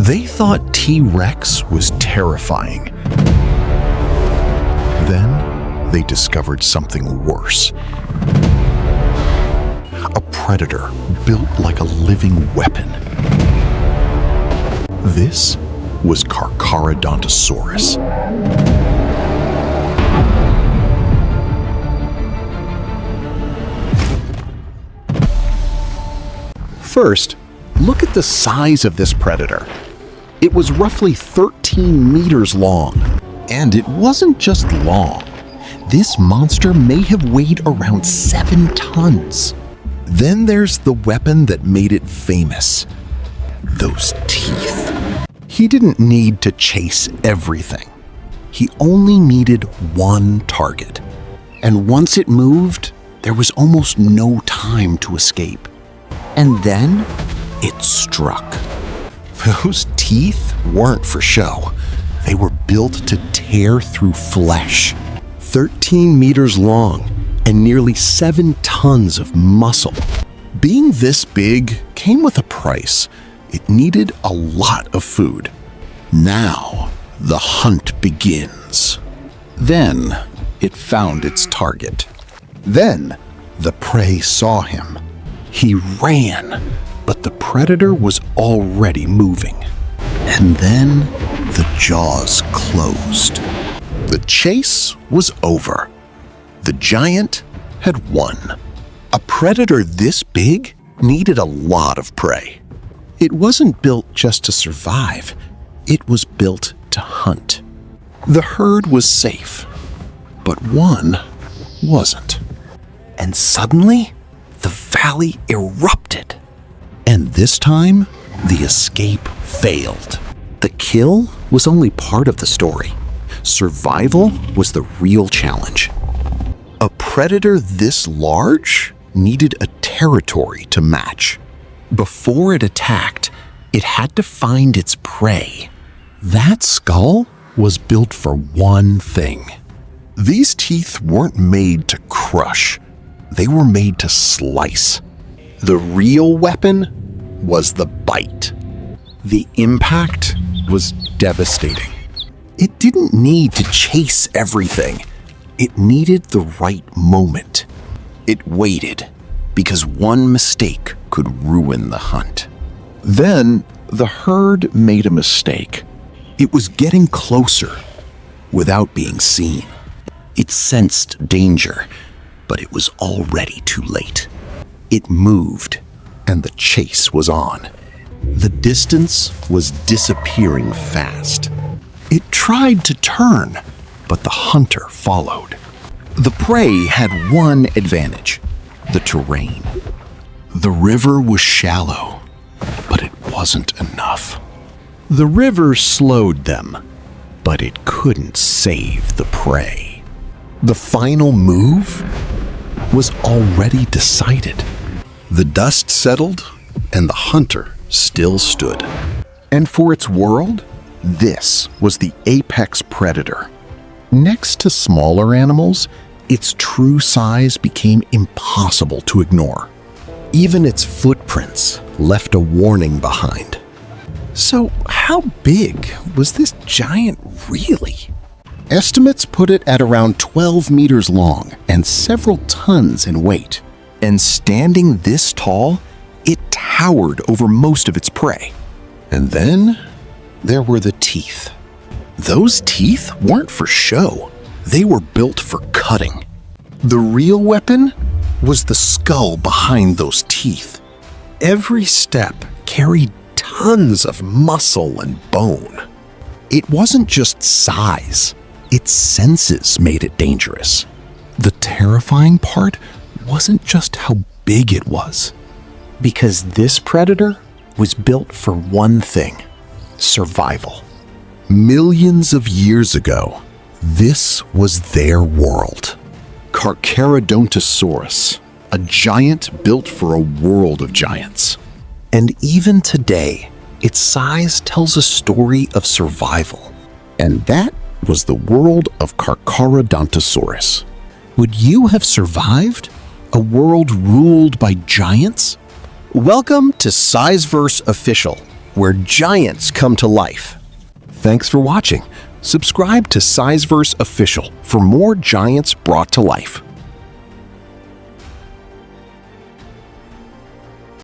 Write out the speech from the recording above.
They thought T-Rex was terrifying. Then they discovered something worse. A predator built like a living weapon. This was Carcharodontosaurus. First, look at the size of this predator. It was roughly 13 meters long. And it wasn't just long. This monster may have weighed around 7 tons. Then there's the weapon that made it famous. Those teeth. He didn't need to chase everything. He only needed one target. And once it moved, there was almost no time to escape. And then it struck. Those teeth weren't for show. They were built to tear through flesh. 13 meters long and nearly 7 tons of muscle. Being this big came with a price. It needed a lot of food. Now, the hunt begins. Then, it found its target. Then, the prey saw him. He ran, but the predator was already moving. And then, the jaws closed. The chase was over. The giant had won. A predator this big needed a lot of prey. It wasn't built just to survive. It was built to hunt. The herd was safe, but one wasn't. And suddenly, the valley erupted. And this time, the escape failed. The kill was only part of the story. Survival was the real challenge. A predator this large needed a territory to match. Before it attacked, it had to find its prey. That skull was built for one thing. These teeth weren't made to crush. They were made to slice. The real weapon was the bite. The impact was devastating. It didn't need to chase everything. It needed the right moment. It waited because one mistake could ruin the hunt. Then the herd made a mistake. It was getting closer without being seen. It sensed danger, but it was already too late. It moved, and the chase was on. The distance was disappearing fast. It tried to turn, but the hunter followed. The prey had one advantage: the terrain. The river was shallow, but it wasn't enough. The river slowed them, but it couldn't save the prey. The final move was already decided. The dust settled, and the hunter still stood. And for its world, this was the apex predator. Next to smaller animals, its true size became impossible to ignore. Even its footprints left a warning behind. So how big was this giant really? Estimates put it at around 12 meters long and several tons in weight. And standing this tall, it towered over most of its prey. And then there were the teeth. Those teeth weren't for show. They were built for cutting. The real weapon was the skull behind those teeth. Every step carried tons of muscle and bone. It wasn't just size. Its senses made it dangerous. The terrifying part wasn't just how big it was. Because this predator was built for one thing: survival. Millions of years ago, this was their world. Carcharodontosaurus, a giant built for a world of giants. And even today, its size tells a story of survival. And that was the world of Carcharodontosaurus. Would you have survived a world ruled by giants? Welcome to Sizeverseoffical, where giants come to life. Thanks for watching. Subscribe to Sizeverse Official for more giants brought to life.